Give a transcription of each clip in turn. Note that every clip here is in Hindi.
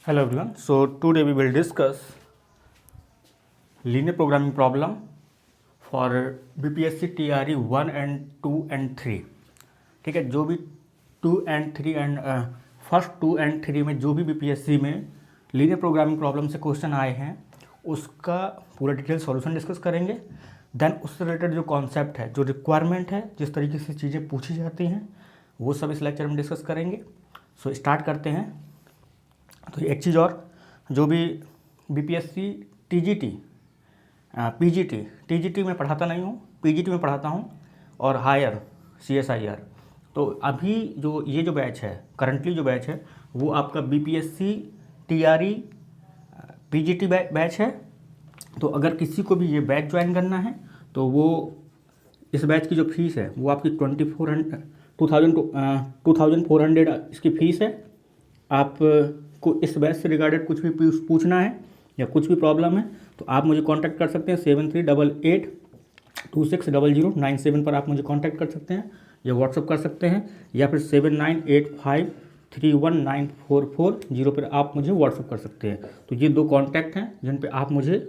Hello everyone. So today we will discuss linear programming problem for BPSC TRE 1 and 2 and 3. ठीक है, जो भी 2 and 3 एंड फर्स्ट 2 and 3 में जो भी BPSC में लीनियर प्रोग्रामिंग प्रॉब्लम से क्वेश्चन आए हैं उसका पूरा डिटेल सॉल्यूशन डिस्कस करेंगे। देन उससे रिलेटेड जो कॉन्सेप्ट है, जो रिक्वायरमेंट है, जिस तरीके से चीज़ें पूछी जाती हैं वो सब इस लेक्चर में डिस्कस करेंगे। सो स्टार्ट करते हैं। तो एक चीज़ और, जो भी बीपीएससी टीजीटी पीजीटी टीजीटी में पढ़ाता नहीं हूँ, पीजीटी में पढ़ाता हूँ और हायर सीएसआईआर। तो अभी जो बैच है, करंटली जो बैच है वो आपका बीपीएससी टीआरई पीजीटी बैच है। तो अगर किसी को भी ये बैच ज्वाइन करना है तो वो इस बैच की जो फीस है वो आपकी 2400 इसकी फ़ीस है। आप को इस बैच से रिगार्डेड कुछ भी पूछना है या कुछ भी प्रॉब्लम है तो आप मुझे कांटेक्ट कर सकते हैं। 7388260097 पर आप मुझे कांटेक्ट कर सकते हैं या व्हाट्सअप कर सकते हैं, या फिर 7985319440 पर आप मुझे व्हाट्सअप कर सकते हैं। तो ये दो कॉन्टैक्ट हैं जिन पे आप मुझे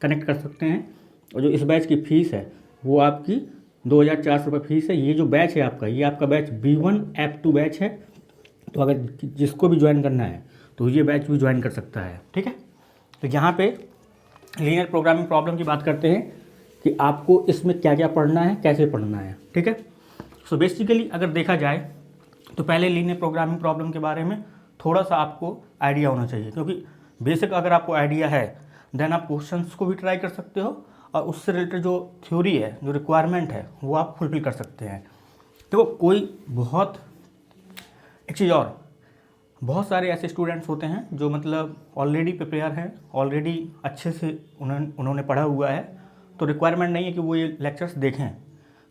कनेक्ट कर सकते हैं। और जो इस बैच की फ़ीस है वो आपकी 2400 रुपये फीस है। ये जो बैच है आपका, ये आपका बैच B1 F2 बैच है। तो अगर जिसको भी ज्वाइन करना है तो ये बैच भी ज्वाइन कर सकता है। ठीक है, तो यहाँ पे लीनियर प्रोग्रामिंग प्रॉब्लम की बात करते हैं कि आपको इसमें क्या क्या पढ़ना है, कैसे पढ़ना है। ठीक है, सो बेसिकली अगर देखा जाए तो पहले लीनियर प्रोग्रामिंग प्रॉब्लम के बारे में थोड़ा सा आपको आइडिया होना चाहिए, क्योंकि बेसिक अगर आपको आइडिया है देन आप क्वेश्चंस को भी ट्राई कर सकते हो और उससे रिलेटेड जो थ्योरी है, जो रिक्वायरमेंट है वो आप फुलफिल कर सकते हैं। तो कोई एक चीज़ और, बहुत सारे ऐसे स्टूडेंट्स होते हैं जो मतलब ऑलरेडी प्रिपेयर हैं, ऑलरेडी अच्छे से उन्होंने पढ़ा हुआ है, तो रिक्वायरमेंट नहीं है कि वो ये लेक्चर्स देखें।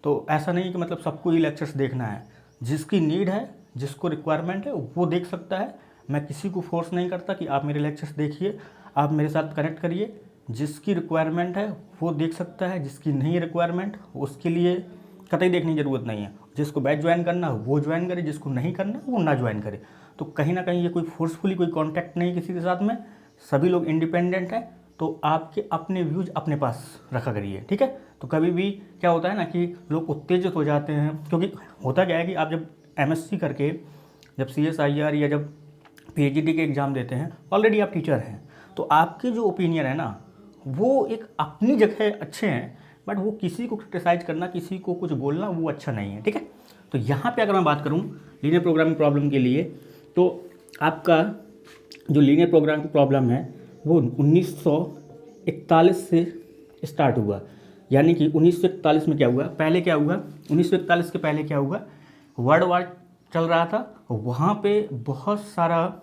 तो ऐसा नहीं है कि मतलब सबको ये लेक्चर्स देखना है। जिसकी नीड है, जिसको रिक्वायरमेंट है वो देख सकता है। मैं किसी को फोर्स नहीं करता कि आप मेरे लेक्चर्स देखिए, आप मेरे साथ कनेक्ट करिए। जिसकी रिक्वायरमेंट है वो देख सकता है, जिसकी नहीं रिक्वायरमेंट उसके लिए कतई देखने की ज़रूरत नहीं है। जिसको बैच ज्वाइन करना है वो ज्वाइन करे, जिसको नहीं करना वो ना ज्वाइन करे। तो कहीं ना कहीं ये कोई फोर्सफुली कोई कांटेक्ट नहीं किसी के साथ में, सभी लोग इंडिपेंडेंट हैं। तो आपके अपने व्यूज अपने पास रखा करिए। ठीक है, तो कभी भी क्या होता है ना कि लोग उत्तेजित हो जाते हैं, क्योंकि होता क्या है कि आप जब एमएससी करके जब सीएसआईआर या जब पीएचडी के एग्ज़ाम देते हैं, ऑलरेडी आप टीचर हैं, तो आपके जो ओपिनियन है ना वो एक अपनी जगह अच्छे हैं, बट वो किसी को क्रिटिसाइज करना, किसी को कुछ बोलना वो अच्छा नहीं है। ठीक है, तो यहाँ पे अगर मैं बात करूँ लीनियर प्रोग्रामिंग प्रॉब्लम के लिए, तो आपका जो लीनियर प्रोग्रामिंग प्रॉब्लम है वो 1941 से स्टार्ट हुआ। यानी कि 1941 में क्या हुआ, पहले क्या हुआ, 1941 के पहले क्या हुआ, वर्ल्ड वार चल रहा था, वहाँ पे बहुत सारा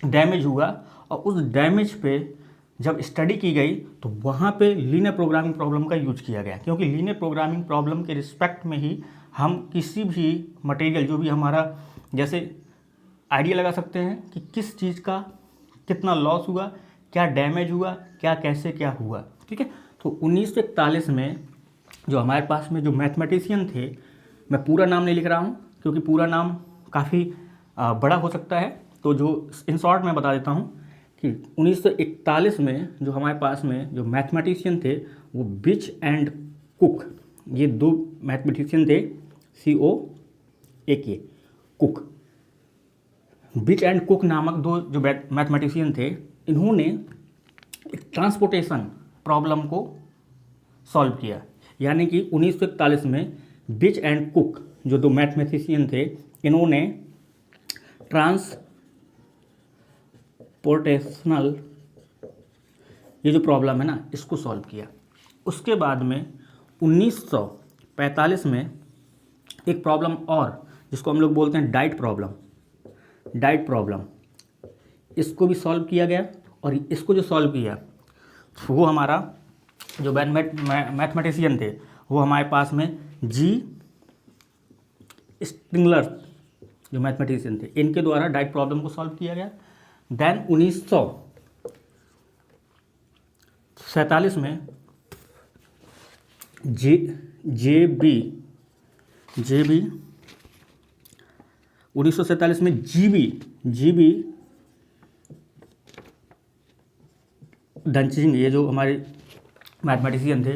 डैमेज हुआ और उस डैमेज पे जब स्टडी की गई तो वहाँ पे लीनियर प्रोग्रामिंग प्रॉब्लम का यूज किया गया, क्योंकि लीनियर प्रोग्रामिंग प्रॉब्लम के रिस्पेक्ट में ही हम किसी भी मटेरियल, जो भी हमारा, जैसे आइडिया लगा सकते हैं कि किस चीज़ का कितना लॉस हुआ, क्या डैमेज हुआ, क्या कैसे क्या हुआ। ठीक है, तो 1941 में जो हमारे पास में जो मैथमेटिशियन थे, मैं पूरा नाम नहीं लिख रहा हूँ क्योंकि पूरा नाम काफ़ी बड़ा हो सकता है, तो जो इन शॉर्ट मैं बता देता हूँ कि 1941 में जो हमारे पास में जो मैथमेटिशियन थे वो बिच एंड कुक, ये दो मैथमेटिशियन थे, COAK, cook, beach and cook नामक दो जो मैथमेटिशियन थे, इन्होंने एक ट्रांसपोर्टेशन प्रॉब्लम को सॉल्व किया। यानी कि 1941 में बिच एंड कुक जो दो मैथमेटिशियन थे, इन्होंने ट्रांसपोर्टेशनल ये जो प्रॉब्लम है ना इसको सॉल्व किया। उसके बाद में 1945 में एक प्रॉब्लम और, जिसको हम लोग बोलते हैं डाइट प्रॉब्लम, इसको भी सॉल्व किया गया। और इसको जो सॉल्व किया वो हमारा जो मैथमेटिशियन थे वो हमारे पास में G. स्ट्रिंगलर जो मैथमेटिशियन थे, इनके द्वारा डाइट प्रॉब्लम को सॉल्व किया गया। देन 1947 में JB 1947 में जीबी डंचिंग, ये जो हमारे मैथमेटिशियन थे,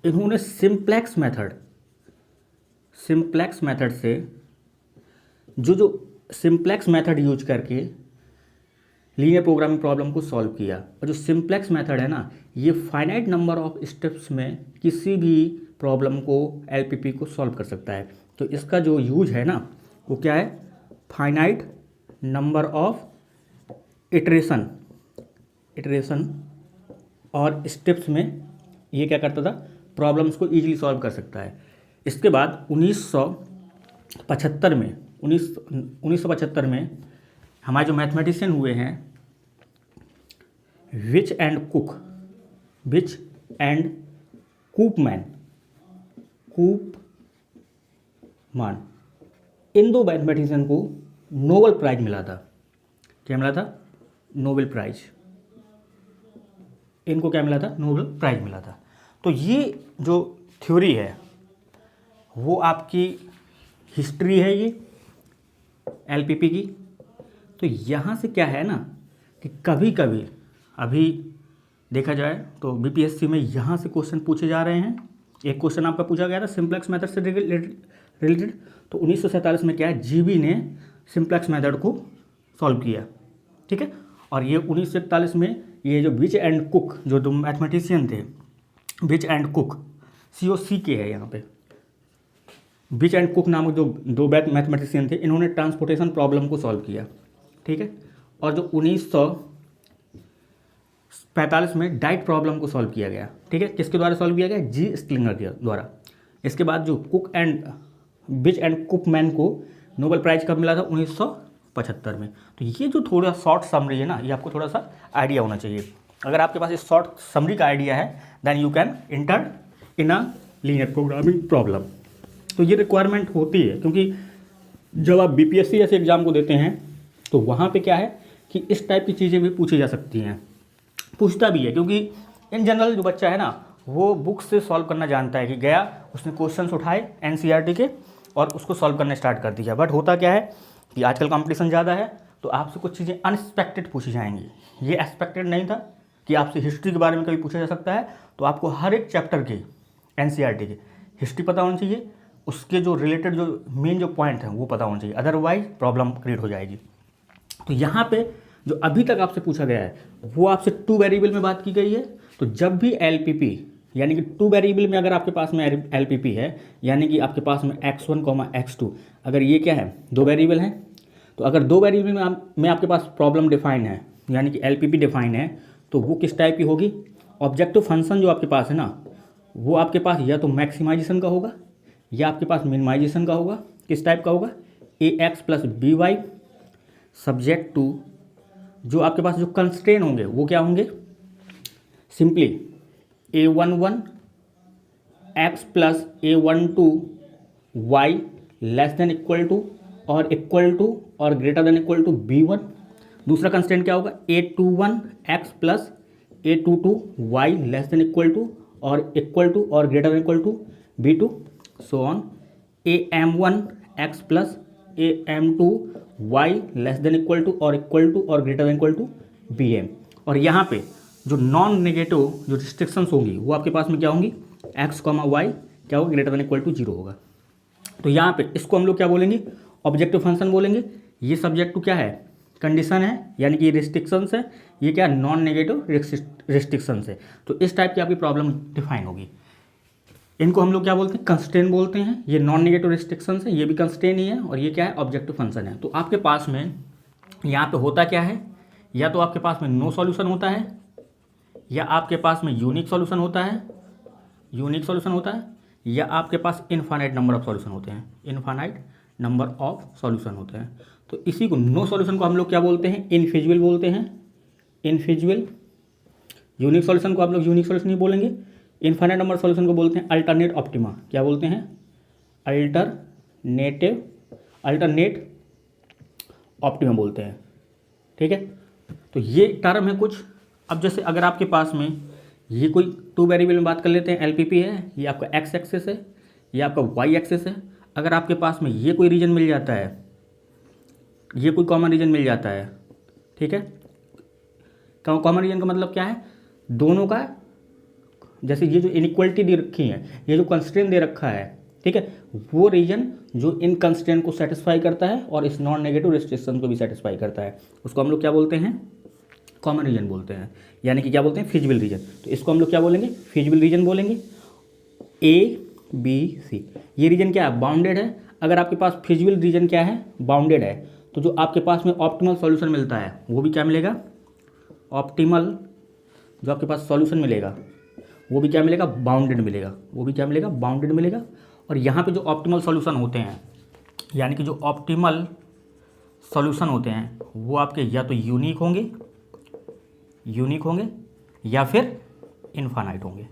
इन्होंने सिंप्लेक्स मेथड से जो सिंप्लेक्स मेथड यूज करके लीनियर प्रोग्रामिंग प्रॉब्लम को सॉल्व किया। और जो सिंप्लेक्स मेथड है ना, ये फाइनाइट नंबर ऑफ स्टेप्स में किसी भी प्रॉब्लम को एलपीपी को सॉल्व कर सकता है। तो इसका जो यूज है ना, वो क्या है, फाइनाइट नंबर ऑफ इटरेशन और स्टेप्स में ये क्या करता था, प्रॉब्लम्स को ईजिली सॉल्व कर सकता है। इसके बाद 1975 में हमारे जो मैथमेटिशियन हुए हैं विच एंड कूपमैन, इन दो मैथमेटिशियन को नोबेल प्राइज मिला था। क्या मिला था? Nobel prize. इनको क्या मिला था? नोबेल प्राइज मिला था। तो ये जो थ्योरी है वो आपकी हिस्ट्री है ये एलपीपी की। तो यहाँ से क्या है ना कि कभी कभी अभी देखा जाए तो बीपीएससी में यहाँ से क्वेश्चन पूछे जा रहे हैं। एक क्वेश्चन आपका पूछा गया था सिंप्लेक्स मेथड से रिलेटेड। तो 1947 में क्या है, जीबी ने सिंप्लेक्स मेथड को सॉल्व किया, ठीक है। और ये 1941 में ये जो विच एंड कुक, जो दो मैथमेटिशियन थे, विच एंड कुक, COCK है यहाँ पे, विच एंड कुक नामक जो दो मैथमेटिशियन थे, इन्होंने ट्रांसपोर्टेशन प्रॉब्लम को सॉल्व किया, ठीक है। और जो 1945 में डाइट प्रॉब्लम को सॉल्व किया गया, ठीक है। किसके द्वारा सॉल्व किया गया? जी स्लिंगर के द्वारा। इसके बाद जो विच एंड कुकमैन को नोबेल प्राइज कब मिला था? 1975 में। तो ये जो थोड़ा शॉर्ट समरी है ना, ये आपको थोड़ा सा आइडिया होना चाहिए। अगर आपके पास इस शॉर्ट समरी का आइडिया है then you can enter in a linear programming problem. तो ये रिक्वायरमेंट होती है, क्योंकि जब आप बीपीएससी जैसे एग्जाम को देते हैं तो वहाँ पे क्या है कि इस टाइप की चीज़ें भी पूछी जा सकती हैं, पूछता भी है। क्योंकि इन जनरल जो बच्चा है ना, वो बुक से सॉल्व करना जानता है कि गया उसने क्वेश्चंस उठाए एनसीईआरटी के और उसको सॉल्व करना स्टार्ट कर दिया। बट होता क्या है कि आजकल कंपटीशन ज़्यादा है, तो आपसे कुछ चीज़ें अनएक्सपेक्टेड पूछी जाएंगी। ये एक्सपेक्टेड नहीं था कि आपसे हिस्ट्री के बारे में कभी पूछा जा सकता है। तो आपको हर एक चैप्टर के एनसीईआरटी के हिस्ट्री पता होनी चाहिए, उसके जो रिलेटेड जो मेन जो पॉइंट हैं वो पता होना चाहिए, अदरवाइज प्रॉब्लम क्रिएट हो जाएगी। तो यहाँ पे जो अभी तक आपसे पूछा गया है वो आपसे 2 वेरिएबल में बात की गई है। तो जब भी एलपीपी यानी कि 2 वेरिएबल में अगर आपके पास में एलपीपी है, यानी कि आपके पास में x1, x2, अगर ये क्या है 2 वेरिएबल हैं, तो अगर 2 वेरिएबल में आपके पास प्रॉब्लम डिफाइन है यानी कि एलपीपी डिफाइन है, तो वो किस टाइप की होगी? ऑब्जेक्टिव फंक्शन जो आपके पास है ना, वो आपके पास या तो मैक्सिमाइजेशन का होगा या आपके पास मिनिमाइजेशन का होगा। किस टाइप का होगा? ax + by सब्जेक्ट टू जो आपके पास जो कंस्ट्रेन होंगे वो क्या होंगे? Simply a11 x + a12 y <= और इक्वल टू और greater than equal to b1। दूसरा कंस्ट्रेंट क्या होगा? a21 x + a22 y <= और इक्वल टू और greater than equal to b2 so on. am1 x + am2 y <= और इक्वल टू और greater than equal to bm। और यहाँ पे जो नॉन नेगेटिव जो रिस्ट्रिक्शंस होंगी वो आपके पास में क्या होंगी? x, y क्या होगा? ग्रेटर देन इक्वल टू 0 होगा। तो यहाँ पे इसको हम लोग क्या बोलेंगे? ऑब्जेक्टिव फंक्शन बोलेंगे। ये सब्जेक्ट टू क्या है? कंडीशन है, यानी कि रिस्ट्रिक्शंस है। ये क्या? नॉन नेगेटिव रिस्ट्रिक्शंस है। तो इस टाइप की आपकी प्रॉब्लम डिफाइन होगी। इनको हम लोग क्या बोलते हैं? कंस्ट्रेन बोलते हैं। ये नॉन नेगेटिव रिस्ट्रिक्शंस है, ये भी कंस्ट्रेन ही है, और ये क्या है? ऑब्जेक्टिव फंक्शन है। तो आपके पास में यहाँ पे होता क्या है? या तो आपके पास में नो सॉल्यूशन होता है, या आपके पास में यूनिक सॉल्यूशन होता है, या आपके पास इनफाइनाइट नंबर ऑफ सॉल्यूशन होते हैं, इनफाइनाइट नंबर ऑफ सॉल्यूशन होते हैं। तो इसी को नो सॉल्यूशन को हम लोग क्या बोलते हैं? इनफिजिबल बोलते हैं, इनफिजिबल। यूनिक सॉल्यूशन को आप लोग यूनिक सॉल्यूशन ही बोलेंगे। इनफाइनाइट नंबर सॉल्यूशन को बोलते हैं अल्टरनेट ऑप्टिमा। क्या बोलते हैं? अल्टरनेट ऑप्टिमा बोलते हैं, ठीक है। तो ये टर्म है कुछ। अब जैसे अगर आपके पास में ये कोई 2 वेरिएबल में बात कर लेते हैं, एलपीपी है, ये आपका एक्स एक्सेस है, ये आपका वाई एक्सेस है। अगर आपके पास में ये कोई रीजन मिल जाता है, ये कोई कॉमन रीजन मिल जाता है, ठीक है। कॉमन रीजन का मतलब क्या है? दोनों का, जैसे ये जो इनइक्वलिटी दे रखी है, ये जो कंस्ट्रेंट दे रखा है, ठीक है, वो रीजन जो इन कंस्ट्रेंट को सेटिस्फाई करता है और इस नॉन नेगेटिव रिस्ट्रिक्शन को भी सेटिस्फाई करता है, उसको हम लोग क्या बोलते हैं, कॉमन रीजन बोलते हैं, यानी कि क्या बोलते हैं, फिजिबल रीजन। तो इसको हम लोग क्या बोलेंगे, फिजिबल रीजन बोलेंगे। ए बी सी, ये रीजन क्या है, बाउंडेड है। अगर आपके पास फिजिबल रीजन क्या है, बाउंडेड है, तो जो आपके पास में ऑप्टिमल सॉल्यूशन मिलता है वो भी क्या मिलेगा, ऑप्टिमल जो आपके पास सॉल्यूशन मिलेगा वो भी क्या मिलेगा, बाउंडेड मिलेगा, वो भी क्या मिलेगा, बाउंडेड मिलेगा। और यहाँ पे जो ऑप्टिमल सॉल्यूशन होते हैं, यानी कि जो ऑप्टिमल सॉल्यूशन होते हैं वो आपके या तो यूनिक होंगे या फिर इनफाइनाइट होंगे,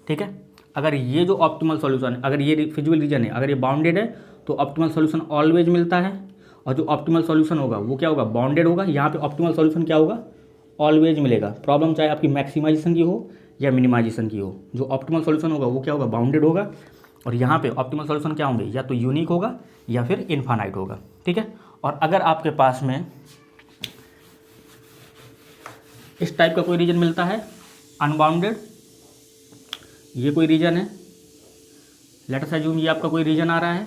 ठीक है। अगर ये जो ऑप्टिमल सॉल्यूशन है, अगर ये फिजिबल रीजन है, अगर ये बाउंडेड है तो ऑप्टिमल सॉल्यूशन ऑलवेज मिलता है, और जो ऑप्टिमल सॉल्यूशन होगा वो क्या होगा, बाउंडेड होगा। यहाँ पे ऑप्टिमल सॉल्यूशन क्या होगा, ऑलवेज मिलेगा। प्रॉब्लम चाहे आपकी मैक्सिमाइजेशन की हो या मिनिमाइजेशन की हो, जो ऑप्टिमल सॉल्यूशन होगा वो क्या होगा, बाउंडेड होगा। और यहाँ पे ऑप्टिमल सॉल्यूशन क्या होंगे, या तो यूनिक होगा या फिर इनफाइनाइट होगा, ठीक है। और अगर आपके पास में इस टाइप का कोई रीजन मिलता है अनबाउंडेड, ये कोई रीजन है, लेट अस अज्यूम ये आपका कोई रीजन आ रहा है,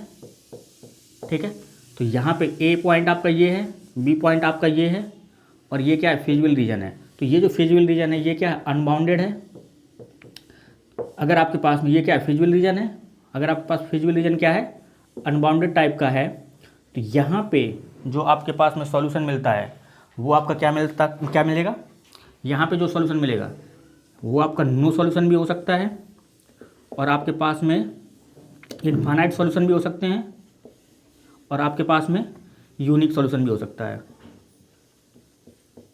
ठीक है। तो यहाँ पे ए पॉइंट आपका ये है, बी पॉइंट आपका ये है, और ये क्या है, फिजिबल रीजन है। तो ये जो फिजिबल रीजन है ये क्या है, अनबाउंडेड है। अगर आपके पास में ये क्या है, फिजिबल रीजन है, अगर आपके पास फिजिबल रीजन क्या है, अनबाउंडेड टाइप का है, तो यहाँ पे जो आपके पास में सॉल्यूशन मिलता है वो आपका क्या मिलेगा, यहाँ पे जो सॉल्यूशन मिलेगा वो आपका नो सॉल्यूशन भी हो सकता है, और आपके पास में इनफाइनाइट सॉल्यूशन भी हो सकते हैं, और आपके पास में यूनिक सॉल्यूशन भी हो सकता है।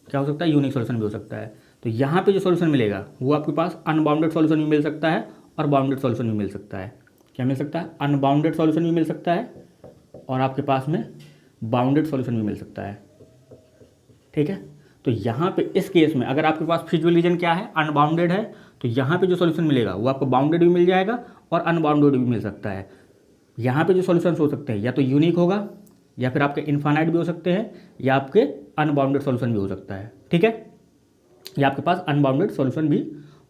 क्या हो सकता है, यूनिक सॉल्यूशन भी हो सकता है। तो यहाँ पे जो सॉल्यूशन मिलेगा वो आपके पास अनबाउंडेड सॉल्यूशन भी मिल सकता है और बाउंडेड सॉल्यूशन भी मिल सकता है। क्या मिल सकता है, अनबाउंडेड सॉल्यूशन भी मिल सकता है और आपके पास में बाउंडेड सॉल्यूशन भी मिल सकता है, ठीक है। तो यहाँ पे इस केस में अगर आपके पास फिजिबल रीजन क्या है, अनबाउंडेड है, तो यहाँ पे जो सॉल्यूशन मिलेगा वो आपको बाउंडेड भी मिल जाएगा और अनबाउंडेड भी मिल सकता है। यहाँ पे जो सॉल्यूशंस हो सकते हैं या तो यूनिक होगा, या फिर आपके इनफाइनाइट भी हो सकते हैं, या आपके अनबाउंडेड सॉल्यूशन भी हो सकता है, ठीक है। या आपके पास अनबाउंडेड सॉल्यूशन भी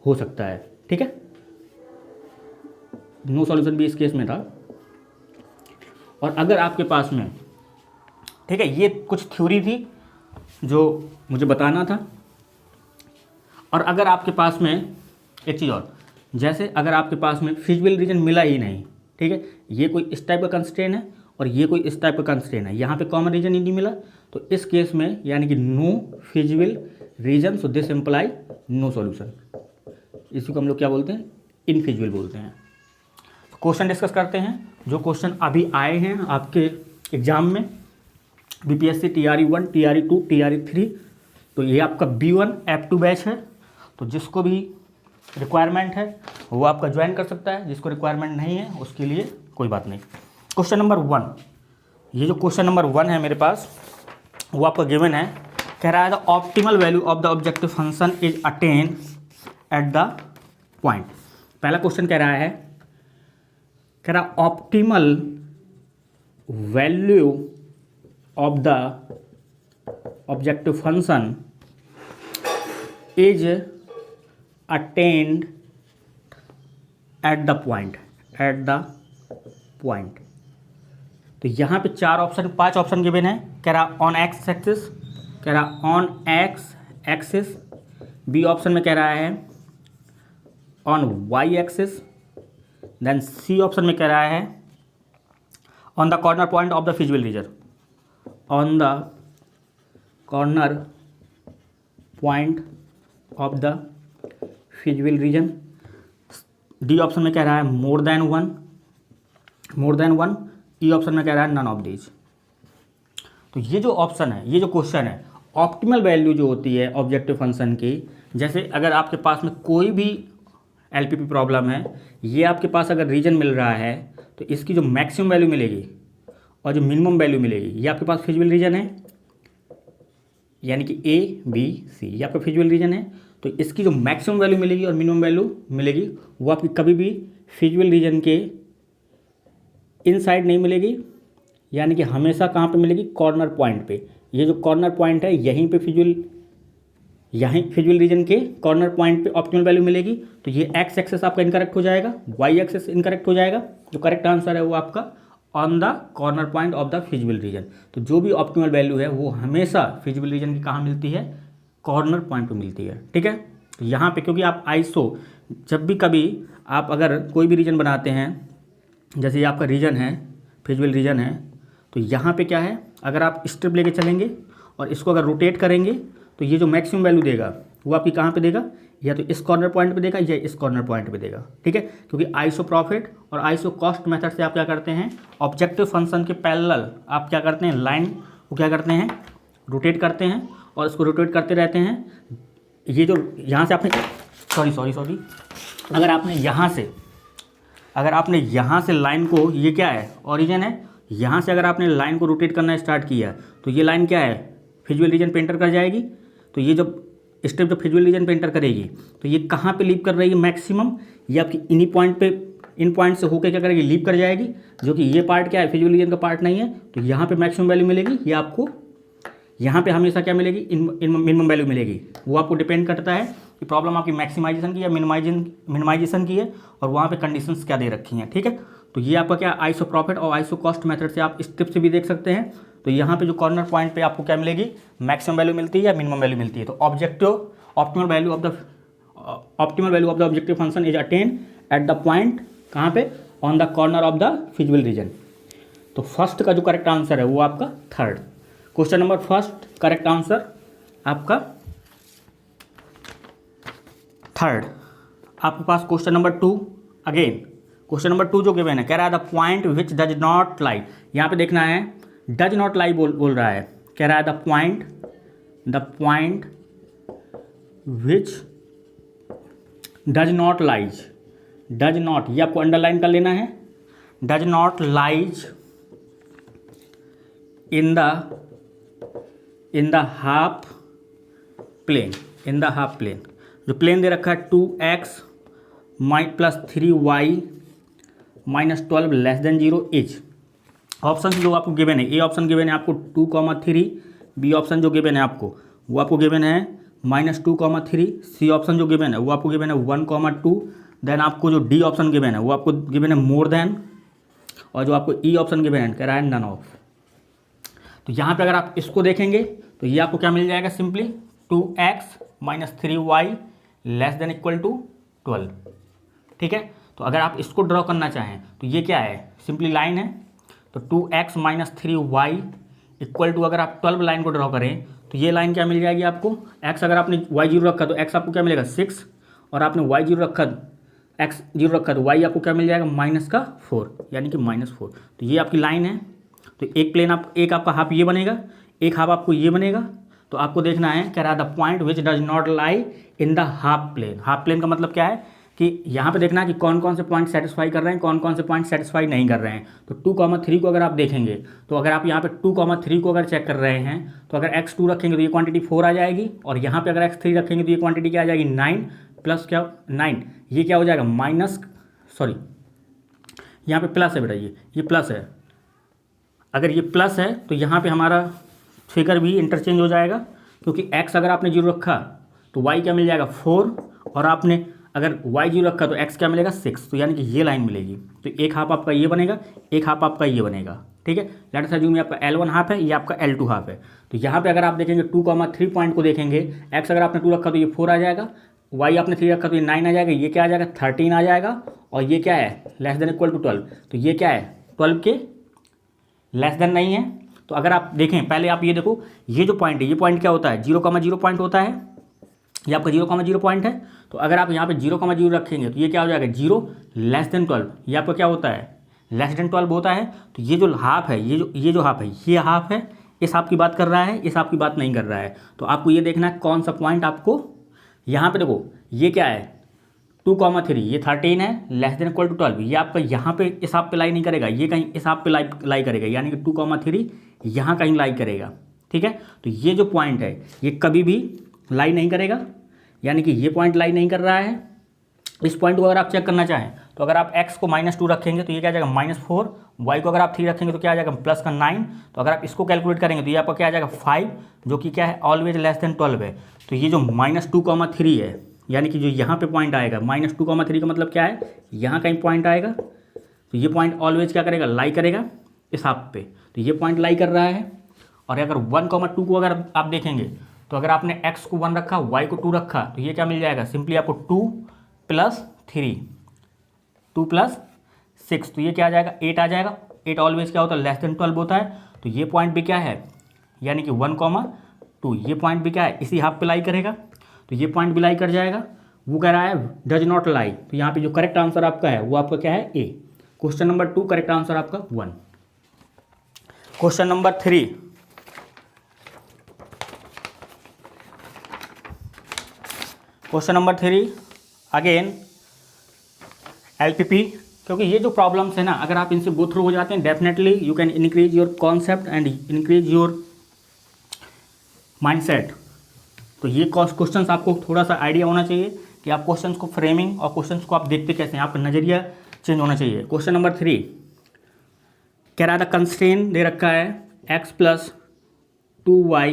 हो सकता है, ठीक है। नो सॉल्यूशन भी इस केस में था। और अगर आपके पास में, ठीक है, ये कुछ थ्योरी थी जो मुझे बताना था। और अगर आपके पास में एक चीज़ और, जैसे अगर आपके पास में फिजिबल रीजन मिला ही नहीं, ठीक है, ये कोई इस टाइप का कंस्ट्रेंट है और ये कोई इस टाइप का कंस्ट्रेंट है, यहाँ पे कॉमन रीजन ही नहीं मिला, तो इस केस में यानी कि no feasible region, so this imply no solution. इसी को हम लोग क्या बोलते हैं, इनफिजिबल बोलते हैं। तो क्वेश्चन डिस्कस करते हैं, जो क्वेश्चन अभी आए हैं आपके एग्जाम में, बीपीएससी TRE 1, TRE 2, TRE 3। तो ये आपका B1 F2 बैच है। तो जिसको भी रिक्वायरमेंट है वो आपका ज्वाइन कर सकता है, जिसको रिक्वायरमेंट नहीं है उसके लिए कोई बात नहीं। क्वेश्चन नंबर 1, ये जो क्वेश्चन नंबर 1 है मेरे पास वो आपका गिवन है, कह रहा है the optimal value of the objective function is attain at the point. पहला क्वेश्चन कह रहा है, कह रहा optimal value of the objective function is attained at the point, तो यहाँ पे 5 ऑप्शन गिवन है। कह रहा ऑन एक्स एक्सिस, कह रहा on X axis, B option में कह रहा है on Y axis, then C option में कह रहा है on the corner point of the feasible region, on the corner point of the feasible region. D option में कह रहा है more than one. E option में कह रहा है नन ऑफ दीज। तो ये जो ऑप्शन है, ये जो क्वेश्चन है, ऑप्टिमल वैल्यू जो होती है ऑब्जेक्टिव फंक्शन की, जैसे अगर आपके पास में कोई भी एलपीपी प्रॉब्लम है, ये आपके पास अगर रीजन मिल रहा है तो इसकी जो मैक्सिमम वैल्यू मिलेगी और जो मिनिमम वैल्यू मिलेगी, ये आपके पास फिजिबल रीजन है, यानी कि ए बी सी, ये आपका फिजिबल रीजन है। तो इसकी जो मैक्सिमम वैल्यू मिलेगी और मिनिमम वैल्यू मिलेगी वो आपकी कभी भी फिजिबल रीजन के इनसाइड नहीं मिलेगी, यानी कि हमेशा कहाँ पे मिलेगी, कॉर्नर पॉइंट पे। ये जो कॉर्नर पॉइंट है यहीं पे फिजिबल, यहाँ फिजिबल रीजन के कॉर्नर पॉइंट पे ऑप्टिमल वैल्यू मिलेगी, तो ये एक्स एक्सेस आपका इनकरेक्ट हो जाएगा, वाई एक्सेस इनकरेक्ट हो जाएगा। जो करेक्ट आंसर है वो आपका on the corner point of the feasible region. तो जो भी ऑप्टिमल वैल्यू है वो हमेशा फिजिबल रीजन की कहाँ मिलती है, कॉर्नर पॉइंट पे मिलती है। ठीक है, तो यहाँ पे क्योंकि आप आइसो जब भी कभी आप अगर कोई भी रीजन बनाते हैं, जैसे ये आपका रीजन है, फिजिबल रीजन है, तो यहाँ पे क्या है, अगर आप स्ट्रिप लेके चलेंगे और इसको अगर रोटेट करेंगे तो ये जो मैक्सिमम वैल्यू देगा वो आपकी कहाँ पे देगा, या तो इस कॉर्नर पॉइंट पे देगा या इस कॉर्नर पॉइंट पे देगा। ठीक है, क्योंकि आइसो प्रॉफिट और आइसो कॉस्ट मेथड से आप क्या करते हैं, ऑब्जेक्टिव फंक्शन के पैरेलल आप क्या करते हैं, लाइन को क्या करते हैं, रोटेट करते हैं और इसको रोटेट करते रहते हैं। ये जो यहाँ से आपने सॉरी अगर आपने यहाँ से लाइन को, ये क्या है, ओरिजिन है, यहाँ से अगर आपने लाइन को रोटेट करना स्टार्ट किया तो ये लाइन क्या है, फिजिबल रीजन पे एंटर कर जाएगी। तो ये जब स्टेप जब फिजिबल रीजन पे एंटर करेगी तो ये कहाँ पे लीव कर रही है, मैक्सिमम ये आपकी इन्हीं पॉइंट पे, इन पॉइंट से होकर क्या करेगी, लीव कर जाएगी, जो कि ये पार्ट क्या है, फिजिबल रीजन का पार्ट नहीं है। तो यहाँ पे मैक्सिमम वैल्यू मिलेगी, ये आपको यहाँ पे हमेशा क्या मिलेगी, मिनिमम वैल्यू मिलेगी। वो आपको डिपेंड करता है कि प्रॉब्लम आपकी मैक्सिमाइजेशन की या मिनिमाइजेशन की है और वहाँ पे कंडीशंस क्या दे रखी हैं। ठीक है, तो ये आपका क्या, आइसो प्रॉफिट और आइसो कॉस्ट मेथड से आप स्टेप से भी देख सकते हैं। तो यहाँ पे जो कॉर्नर पॉइंट पे आपको क्या मिलेगी, मैक्सिमम वैल्यू मिलती है या मिनिमम वैल्यू मिलती है। तो optimal value of the objective function is attain at the point कहाँ पे, on the corner of the feasible region. तो फर्स्ट का जो करेक्ट आंसर है वो आपका third, question number first correct answer आपका थर्ड। आपके पास question number 2, again question number 2 जो गिवन है, कह रहा है the point which does not lie. यहाँ पे देखना है डज नॉट लाई बोल रहा है, कह रहा है the point which does not lies, does not, ये आपको अंडरलाइन कर लेना है, does not lies in the half plane, in the half plane. जो प्लेन दे रखा है 2x + 3y - 12 <0 इज। ऑप्शन जो आपको गिवन है, ए ऑप्शन गिवन है आपको 2,3, बी ऑप्शन जो गिवन है आपको वो आपको गिवन है -2,3, सी ऑप्शन जो गिवन है वो आपको गिवन है 1,2, देन आपको जो डी ऑप्शन गिवन है वो आपको गिवन है मोर देन, और जो आपको ई ऑप्शन गिवन है कह रहा है नन ऑफ। तो यहाँ पे अगर आप इसको देखेंगे तो ये आपको क्या मिल जाएगा, सिंपली 2x - 3y < 12। ठीक है, तो अगर आप इसको ड्रॉ करना चाहें तो ये क्या है, सिंपली लाइन है। तो 2x - 3y = अगर आप 12 लाइन को ड्रॉ करें तो ये लाइन क्या मिल जाएगी आपको, x अगर आपने y0 रखा तो x आपको क्या मिलेगा 6, और आपने y0 रखा, x 0 रखा तो y आपको क्या मिल जाएगा -4, यानी कि -4। तो ये आपकी लाइन है। तो एक प्लेन एक आपका हाफ ये बनेगा, एक हाफ आपको ये बनेगा। तो आपको देखना है, कह रहा है the point which does not lie in the half plane. Half plane का मतलब क्या है कि यहाँ पे देखना है कि कौन कौन से पॉइंट सेटिस्फाई कर रहे हैं, कौन कौन से पॉइंट सेटिस्फाई नहीं कर रहे हैं। तो 2,3 को अगर आप देखेंगे तो अगर आप यहाँ पे 2,3 को अगर चेक कर रहे हैं तो अगर x2 रखेंगे तो ये क्वांटिटी 4 आ जाएगी, और यहाँ पे अगर x3 रखेंगे तो ये क्वांटिटी क्या आ जाएगी 9 प्लस क्या 9, ये क्या हो जाएगा यहाँ पे प्लस है बेटा, ये प्लस है। अगर ये प्लस है तो यहाँ पे हमारा फिगर भी इंटरचेंज हो जाएगा, क्योंकि x अगर आपने 0 रखा तो y क्या मिल जाएगा 4, और आपने अगर y 0 रखा तो x क्या मिलेगा 6। तो यानी कि ये लाइन मिलेगी। तो एक हाफ आपका ये बनेगा, एक हाफ आपका ये बनेगा। ठीक है, लेट्स अज्यूम आपका L1 हाफ है, ये आपका L2 हाफ है। तो यहाँ पे अगर आप देखेंगे 2,3 पॉइंट को देखेंगे, x अगर आपने 2 रखा तो ये 4 आ जाएगा, y आपने 3 रखा तो ये 9 आ जाएगा, ये क्या आ जाएगा 13 आ जाएगा, और ये क्या है < 12। तो ये क्या है 12 के लेस देन नहीं है। तो अगर आप देखें, पहले आप ये देखो, ये जो पॉइंट है, ये पॉइंट क्या होता है 0,0 पॉइंट होता है, ये आपका 0,0 पॉइंट है। तो अगर आप यहाँ पे 0,0 रखेंगे तो ये क्या हो जाएगा 0 < 12, ये आपका क्या होता है <12 होता है। तो ये जो हाफ है, ये जो हाफ है, ये हाफ है, इस हाफ की बात कर रहा है, इस हाफ की बात नहीं कर रहा है। तो आपको ये देखना है कौन सा पॉइंट आपको, यहाँ पे देखो ये क्या है 2,3, ये 13 है < 12, ये आपका यहाँ पे इस हाफ पे लाई नहीं करेगा, ये कहीं इस हाफ पे लाई करेगा, यानी कि 2,3 यहाँ कहीं लाई करेगा। ठीक है, तो ये जो पॉइंट है ये कभी भी लाई नहीं करेगा, यानी कि ये पॉइंट लाई नहीं कर रहा है। इस पॉइंट को अगर आप चेक करना चाहें तो अगर आप x को -2 रखेंगे तो ये क्या आ जाएगा -4, y को अगर आप 3 रखेंगे तो क्या आ जाएगा प्लस का 9। तो अगर आप इसको कैलकुलेट करेंगे तो ये आपका क्या आ जाएगा 5, जो कि क्या है ऑलवेज लेस देन 12 है। तो ये जो -2,3 है, यानी कि जो यहाँ पे पॉइंट आएगा -2,3 का मतलब क्या है, यहाँ कहीं पॉइंट आएगा, तो ये पॉइंट ऑलवेज क्या करेगा, लाई करेगा इस हाफ पे। तो ये पॉइंट लाई कर रहा है। और अगर 1,2 को अगर आप देखेंगे तो अगर आपने x को 1 रखा, y को 2 रखा, तो ये क्या मिल जाएगा, सिंपली आपको 2 + 3, 2 + 6, तो ये क्या आ जाएगा 8 आ जाएगा। 8 ऑलवेज क्या होता है, लेस देन 12 होता है। तो ये पॉइंट भी क्या है, यानी कि 1,2, ये पॉइंट भी क्या है, इसी हाफ पे लाई करेगा। तो ये पॉइंट भी लाई कर जाएगा। वो कह रहा है डज नॉट लाई, तो यहाँ पे जो करेक्ट आंसर आपका है वो आपका क्या है ए। क्वेश्चन नंबर 2 करेक्ट आंसर आपका 1। Question number 3, question number 3 again LPP। क्योंकि ये जो प्रॉब्लम्स है ना, अगर आप इनसे गो थ्रू हो जाते हैं, definitely you can increase your concept and increase your mindset. तो ये क्वेश्चंस आपको थोड़ा सा आइडिया होना चाहिए कि आप क्वेश्चंस को फ्रेमिंग और क्वेश्चंस को आप देखते कैसे हैं, आपका नज़रिया चेंज होना चाहिए। क्वेश्चन नंबर 3 कह रहा था कंस्ट्रेन दे रखा है x + 2y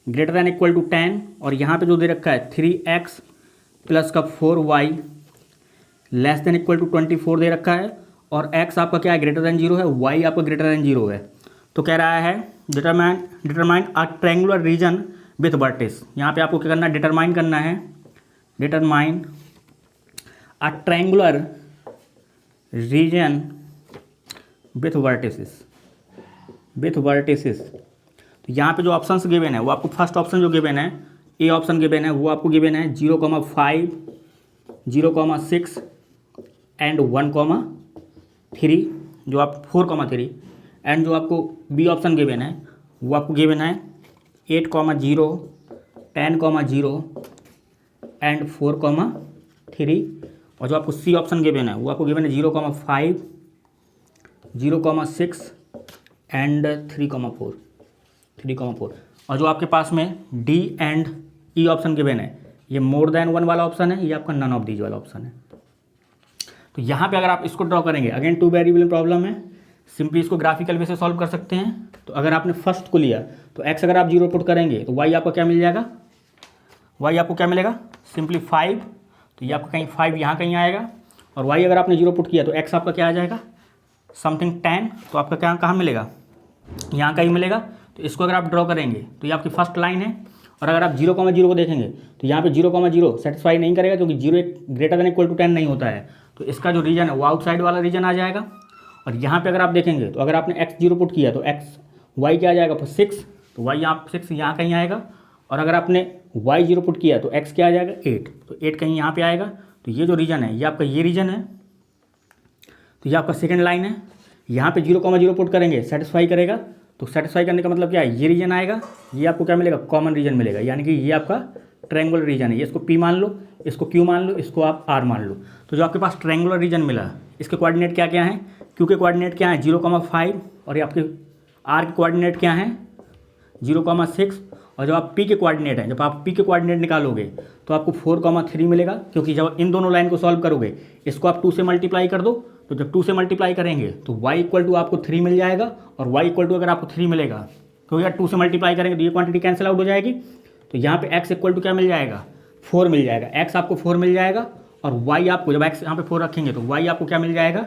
> 10, और यहाँ पे जो दे रखा है 3x + 4y < 24 दे रखा है, और x आपका क्या है >0 है, y आपका >0 है। तो कह रहा है determine a triangular region with vertices. यहाँ पे आपको क्या करना है, डिटरमाइन करना है, determine a triangular region with vertices. तो यहाँ पे जो ऑप्शंस गिवन है वो आपको फर्स्ट ऑप्शन जो गिवन है, ए ऑप्शन गिवन है, वो आपको गिवन है 0,5, 0,6 एंड 1,3, जो आप 4,3, एंड जो आपको बी ऑप्शन गिवन है वो आपको गिवन है 8,0, 10,0 एंड 4,3, और जो आपको सी ऑप्शन गिवन है वो आपको गिवन है 0,5, 0,6 एंड 3,4, और जो आपके पास में D and E option given है, ये मोर देन 1 वाला ऑप्शन है, ये आपका नन ऑफ दीज वाला ऑप्शन है। तो यहाँ पे अगर आप इसको ड्रॉ करेंगे, अगेन 2 वेरिएबल प्रॉब्लम है, सिंपली इसको ग्राफिकल वे से सॉल्व कर सकते हैं। तो अगर आपने फर्स्ट को लिया तो x अगर आप 0 पुट करेंगे तो y आपका क्या मिल जाएगा, y आपको क्या मिलेगा, सिंपली 5, तो ये आपका कहीं 5 यहाँ कहीं आएगा, और y अगर आपने 0 पुट किया तो x आपका क्या आ जाएगा समथिंग 10, तो आपका क्या कहाँ मिलेगा, यहाँ कहीं मिलेगा। तो इसको अगर आप ड्रॉ करेंगे तो ये आपकी फर्स्ट लाइन है, और अगर आप 0,0 को देखेंगे तो यहाँ पे 0,0 सेटिस्फाई नहीं करेगा, क्योंकि 0 > 10 नहीं होता है। तो इसका जो रीजन है वो आउटसाइड वाला रीजन आ जाएगा। और यहाँ पे अगर आप देखेंगे तो अगर आपने x 0 पुट किया तो y क्या आ जाएगा 6, तो y यहाँ 6 यहाँ कहीं आएगा, और अगर आपने y 0 पुट किया तो x क्या आ जाएगा 8, तो 8 कहीं यहाँ पे आएगा। तो ये जो रीजन है ये आपका ये रीजन है, तो ये आपका सेकेंड लाइन है। यहाँ पे 0,0 पुट करेंगे सेटिस्फाई करेगा, तो सेटिस्फाई करने का मतलब क्या है, ये रीजन आएगा, ये आपको क्या मिलेगा कॉमन रीजन मिलेगा, यानी कि ये आपका ट्रायंगुलर रीजन है। ये इसको P मान लो, इसको Q मान लो, इसको आप R मान लो। तो जो आपके पास ट्रायंगुलर रीजन मिला, इसके कोऑर्डिनेट क्या क्या हैं, Q के कोऑर्डिनेट क्या हैं 0,5, और ये आपके R के कोऑर्डिनेट क्या हैं 0,6, और जब आप P के कोऑर्डिनेट हैं, जब आप P के कोऑर्डिनेट निकालोगे तो आपको 4,3 मिलेगा, क्योंकि जब इन दोनों लाइन को सॉल्व करोगे इसको आप 2 से मल्टीप्लाई कर दो, तो जब 2 से मल्टीप्लाई करेंगे तो y = आपको 3 मिल जाएगा, और y = अगर आपको 3 मिलेगा क्योंकि यार 2 से मल्टीप्लाई करेंगे तो ये क्वांटिटी कैंसिल आउट हो जाएगी। तो यहाँ पे x = क्या मिल जाएगा 4 मिल जाएगा, x आपको 4 मिल जाएगा, और y आपको जब x यहाँ पे 4 रखेंगे तो y आपको क्या मिल जाएगा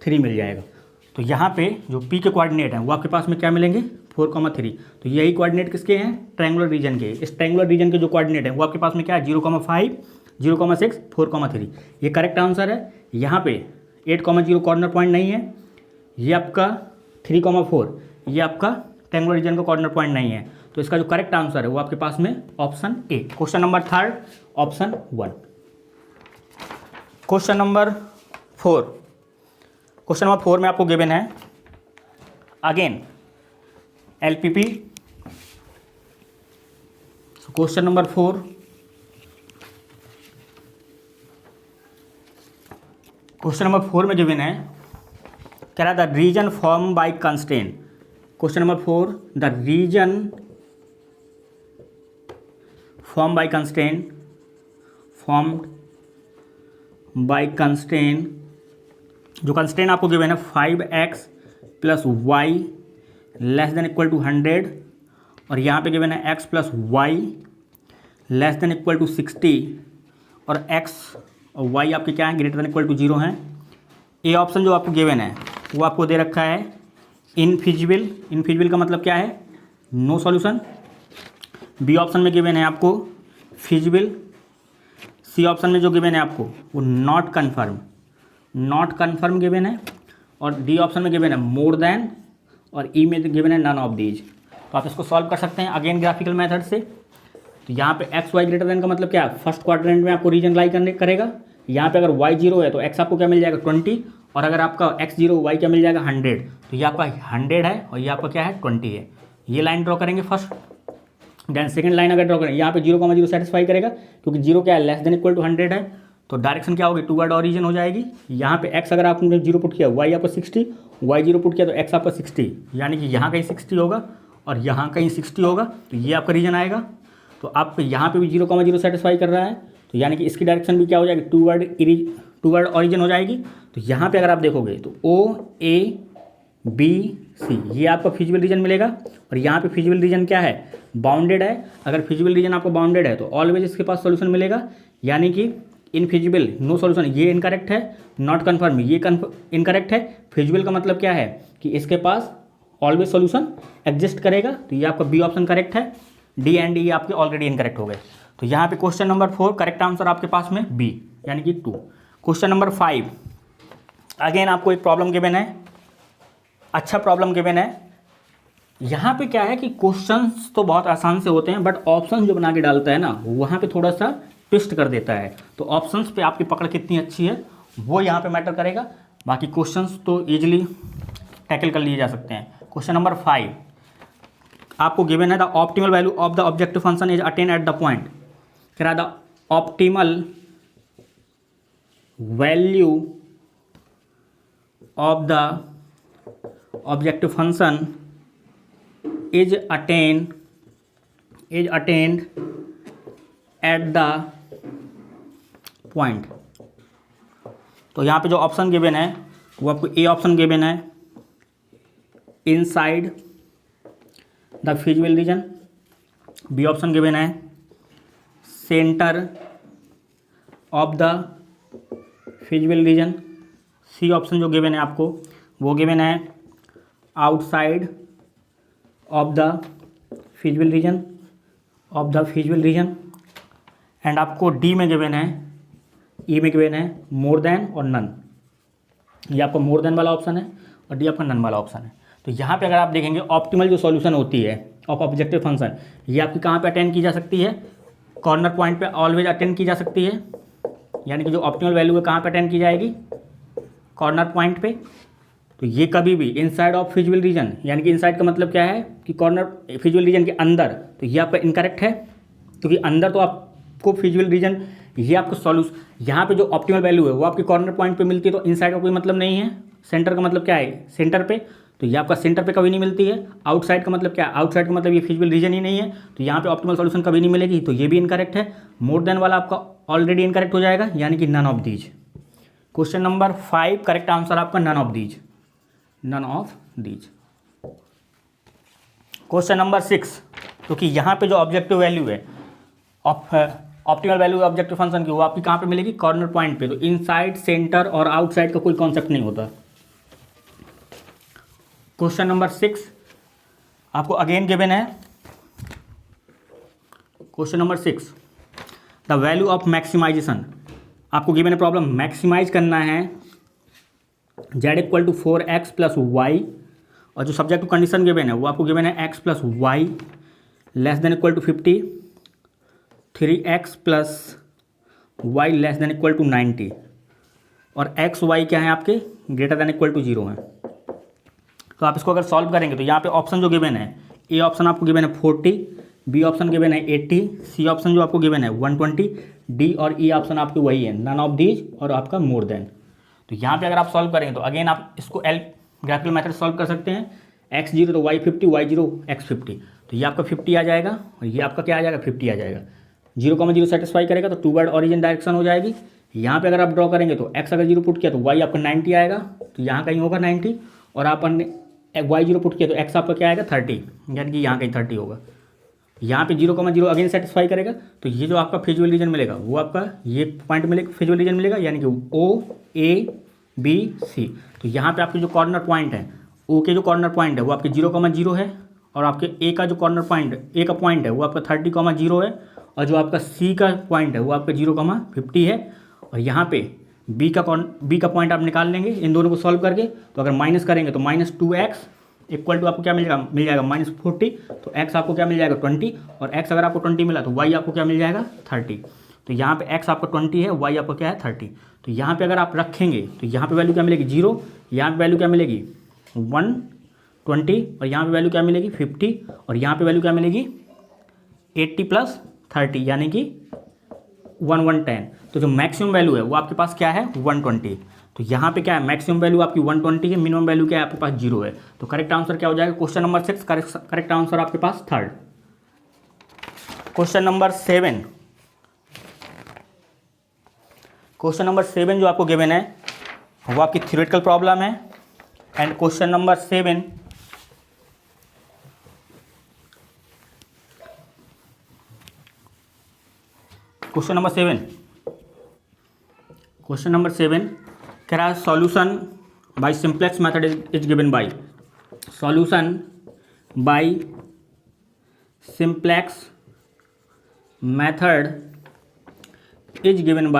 3 मिल जाएगा। तो यहाँ पे जो P के कोऑर्डिनेट हैं वो आपके पास में क्या मिलेंगे 4,3, तो यही कोऑर्डिनेट किसके हैं ट्रायंगुलर रीजन के। इस ट्रायंगुलर रीजन के जो कोऑर्डिनेट हैं वो आपके पास में क्या है 0,5, 0,6, 4,3, ये करेक्ट आंसर है। यहाँ पे 8,0 कॉर्नर पॉइंट नहीं है, ये आपका 3,4 ये आपका ट्रायंगुलर रीजन का कॉर्नर पॉइंट नहीं है। तो इसका जो करेक्ट आंसर है वो आपके पास में option A. Question number 3 option 1। Question number 4, question number 4 में आपको गिवन है again LPP। Question number 4, question number 4 में गिवन है कह रहा the region form by constraint. Question number 4, the region form by constraint, formed by constraint जो कंस्ट्रेंट आपको गिवन है 5x plus Y less than equal to 100 और यहाँ पे गिवन है x plus Y less than equal to 60 और x और y आपके क्या है ग्रेटर देन इक्वल टू 0 हैं। ए ऑप्शन जो आपको गिवन है वो आपको दे रखा है इनफिजिबल। इनफिजिबल का मतलब क्या है? No solution. बी ऑप्शन में गिवन है आपको फिजिबल। सी ऑप्शन में जो गिवन है आपको वो not confirm, not confirm given है। और डी ऑप्शन में गिवन है मोर देन और ई में गिवन है नन ऑफ दीज। तो आप इसको सॉल्व कर सकते हैं अगेन ग्राफिकल मेथड से। तो यहाँ पे एक्स वाई ग्रेटर देन का मतलब क्या है? फर्स्ट क्वाड्रेंट में आपको रीजन लाई करने करेगा। यहाँ पे अगर वाई 0 है तो एक्स आपको क्या मिल जाएगा 20 और अगर आपका एक्स 0 वाई क्या मिल जाएगा 100। तो ये आपका 100 है और ये आपका क्या है 20 है। ये लाइन ड्रॉ करेंगे फर्स्ट। देन सेकंड लाइन अगर ड्रॉ करें यहाँ पे 0,0 सेटिस्फाई करेगा क्योंकि 0 क्या है लेस देन इक्वल टू 100 है। तो डायरेक्शन क्या होगी टूवर्ड ऑरिजिन हो जाएगी। यहाँ पे x अगर आपने 0 पुट किया वाई आपका 60, वाई 0 पुट किया तो x आपका 60, यानी कि यहाँ कहीं 60 होगा और यहाँ कहीं 60 होगा। तो ये आपका रीजन आएगा। तो आपको यहाँ पे भी 0,0 सेटिस्फाई कर रहा है तो यानी कि इसकी डायरेक्शन भी क्या हो जाएगी टूवर्ड ऑरिजिन हो जाएगी। तो यहाँ पे अगर आप देखोगे तो OABC ये आपका फिजिबल रीजन मिलेगा और यहाँ पे फिजिबल रीजन क्या है बाउंडेड है। अगर फिजिबल रीजन आपको बाउंडेड है तो ऑलवेज इसके पास सॉल्यूशन मिलेगा, यानी कि इनफिजिबल नो सॉल्यूशन ये इनकरेक्ट है, नॉट कन्फर्म ये इनकरेक्ट है। फिजिबल का मतलब क्या है कि इसके पास ऑलवेज सॉल्यूशन एग्जिस्ट करेगा। तो ये आपका बी ऑप्शन करेक्ट है। डी एंड ई आपके ऑलरेडी इनकरेक्ट हो गए। तो यहाँ पे क्वेश्चन नंबर 4 करेक्ट आंसर आपके पास में बी यानी कि 2। क्वेश्चन नंबर 5 अगेन आपको एक प्रॉब्लम गिवन है, अच्छा प्रॉब्लम गिवन है। यहाँ पे क्या है कि क्वेश्चंस तो बहुत आसान से होते हैं बट ऑप्शन जो बना के डालता है ना वहाँ पे थोड़ा सा ट्विस्ट कर देता है। तो ऑप्शंस पे आपकी पकड़ कितनी अच्छी है वो यहाँ पे मैटर करेगा। बाकी क्वेश्चंस तो इजीली टैकल कर लिए जा सकते हैं। क्वेश्चन नंबर 5 आपको गिवन है the optimal value of the objective function is attain at the point. कह रहा the optimal value of the objective function is attained at the point. तो यहाँ पे जो ऑप्शन गिवन है वो आपको ए ऑप्शन गिवन है inside the feasible region, B option given है centre of the feasible region, C option जो गिवन है आपको वो गिवन है outside of the feasible reason and आपको डी में गिवन है ई में गिवन है मोर देन और नन। ये आपका मोर देन वाला ऑप्शन है और डी आपका नन वाला ऑप्शन है। तो यहाँ पे अगर आप देखेंगे ऑप्टिमल जो सॉल्यूशन होती है ऑफ ऑब्जेक्टिव फंक्शन ये आपकी कहाँ पे अटेंड की जा सकती है? कॉर्नर पॉइंट पे ऑलवेज अटेंड की जा सकती है, यानी कि जो ऑप्टिमल वैल्यू है कहाँ पे अटेंड की जाएगी? कॉर्नर पॉइंट पे। तो ये कभी भी इनसाइड ऑफ फिजिबल रीजन, यानी कि इनसाइड का मतलब क्या है कि कॉर्नर फिजिबल रीजन के अंदर, तो ये आपका इनकरेक्ट है क्योंकि अंदर तो आपको फिजिबल रीजन ये आपको सॉल्यूशन यहाँ पे जो ऑप्टिमल वैल्यू है वो आपके कॉर्नर पॉइंट पे मिलती है। तो इनसाइड का कोई मतलब नहीं है। सेंटर का मतलब क्या है? सेंटर पे। तो ये आपका सेंटर पे कभी नहीं मिलती है। आउटसाइड का मतलब क्या है? आउटसाइड का मतलब ये फिजिबल रीजन ही नहीं है। तो यहाँ पे ऑप्टिमल सॉल्यूशन कभी नहीं मिलेगी। तो ये भी इनकरेक्ट है। मोर देन वाला आपका ऑलरेडी इनकरेक्ट हो जाएगा, यानी कि none of these. Question number 5 correct answer आपका none of these. Question number 6 क्योंकि यहाँ पे जो ऑब्जेक्टिव वैल्यू है ऑप्टिमल वैल्यू ऑब्जेक्टिव फंक्शन की वो आपकी कहाँ पे मिलेगी? कॉर्नर पॉइंट पे। तो इनसाइड, सेंटर और आउटसाइड का कोई कॉन्सेप्ट नहीं होता। क्वेश्चन नंबर 6 आपको अगेन गिवन है। Question number 6 the value of maximization. आपको गिवन है प्रॉब्लम मैक्सिमाइज करना है z equal to 4x plus Y और जो सब्जेक्टिव कंडीशन गिवन है वो आपको गिवन है x plus Y less than equal to 50, 3x plus Y less than equal to 90 और x y क्या है आपके ग्रेटर देन इक्वल टू 0 है। तो आप इसको अगर सॉल्व करेंगे तो यहाँ पे ऑप्शन जो गिवन है ए ऑप्शन आपको गिवन है 40, बी ऑप्शन गिवन है 80, सी ऑप्शन जो आपको गिवन है 120, डी और ई ऑप्शन आपके वही है नन ऑफ दीज और आपका मोर देन। तो यहाँ पे अगर आप सॉल्व करेंगे तो अगेन आप इसको ग्राफिकल मेथड सॉल्व कर सकते हैं। x0 तो y50, y0 x50, तो ये आपका 50 आ जाएगा और ये आपका क्या आ जाएगा 50 आ जाएगा। 0,0 सेटिस्फाई करेगा तो टूवर्ड ऑरिजिन डायरेक्शन हो जाएगी, यहाँ पे अगर आप ड्रॉ करेंगे तो x अगर 0 पुट किया तो y आपका 90 आएगा, तो यहाँ कहीं होगा 90, और आपने y 0 पुट किया तो x आपका क्या आएगा 30, यानी कि यहाँ कहीं 30 होगा। यहाँ पे 0,0 अगेन सेटिस्फाई करेगा, तो ये जो आपका फिजिबल रीजन मिलेगा वो आपका ये पॉइंट मिलेगा, फिजिबल रीजन मिलेगा, यानी कि OABC। तो यहाँ पे आपके जो कॉर्नर पॉइंट है, O के जो कॉर्नर पॉइंट है वो आपके 0,0 है, और आपके A का जो कॉर्नर पॉइंट A का पॉइंट है वो आपका 30,0 है, और जो आपका C का पॉइंट है वो आपका 0,50 है, और यहाँ पे B का पॉइंट आप निकाल लेंगे इन दोनों को सॉल्व करके। तो अगर माइनस करेंगे तो -2x इक्वल टू आपको क्या मिल जाएगा -40, तो x आपको क्या मिल जाएगा 20, और x अगर आपको 20 मिला तो y आपको क्या मिल जाएगा 30। तो यहाँ पे x आपका 20 है, y आपको क्या है 30। तो यहाँ पे अगर आप रखेंगे तो यहाँ पे वैल्यू क्या मिलेगी 0, यहाँ पे वैल्यू क्या मिलेगी 120, और यहाँ पे वैल्यू क्या मिलेगी 50, और यहाँ पे वैल्यू क्या मिलेगी 80 + 30 यानी कि 110। तो जो मैक्सिमम वैल्यू है वो आपके पास क्या है 120। तो यहाँ पे क्या है मैक्सिमम वैल्यू आपकी 120 है, मिनिमम वैल्यू क्या है आपके पास 0 है। तो करेक्ट आंसर क्या हो जाएगा क्वेश्चन नंबर 6, करेक्ट आंसर आपके पास 3rd। Question number 7, question number 7 जो आपको गिवन है वो आपकी थ्योरेटिकल प्रॉब्लम है। एंड क्वेश्चन नंबर 7 कह रहा है solution bye simplex method is given by, solution bye simplex method is given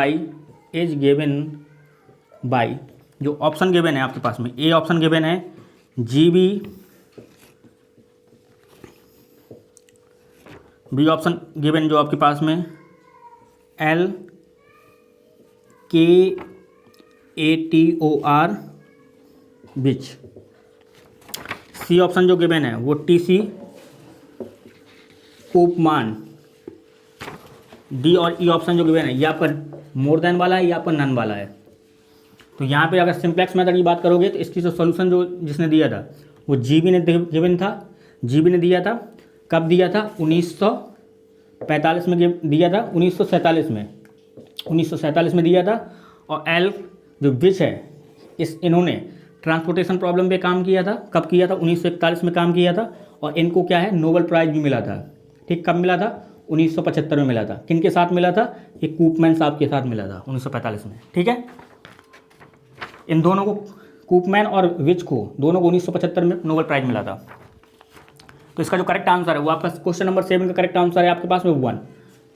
by जो ऑप्शन गिवन है आपके पास में, ए ऑप्शन गिवन है GB, बी ऑप्शन गिवन जो आपके पास में LKATOR विच, सी ऑप्शन जो गिवन है वो TC उपमान, डी और ई ऑप्शन जो गिवन है या पर मोर देन वाला है या पर नन वाला है। तो यहाँ पे अगर सिंप्लेक्स मेथड की बात करोगे तो इसकी जो सॉल्यूशन जो जिसने दिया था वो GB ने गिवन था, GB ने दिया था, कब दिया था 1945 में दिया था, 1947 में दिया था। और एल जो विच है इन्होंने ट्रांसपोर्टेशन प्रॉब्लम पे काम किया था, कब किया था 1941 में काम किया था, और इनको क्या है नोबेल प्राइज़ भी मिला था। ठीक, कब मिला था 1975 में मिला था। किन के साथ मिला था, ये कूपमैन साहब के साथ मिला था 1945 में। ठीक है, इन दोनों को कूपमैन और विच को दोनों को 1975 में नोबेल प्राइज़ मिला था। तो इसका जो करेक्ट आंसर है वो आपका क्वेश्चन नंबर 7 का करेक्ट आंसर है आपके पास में 1।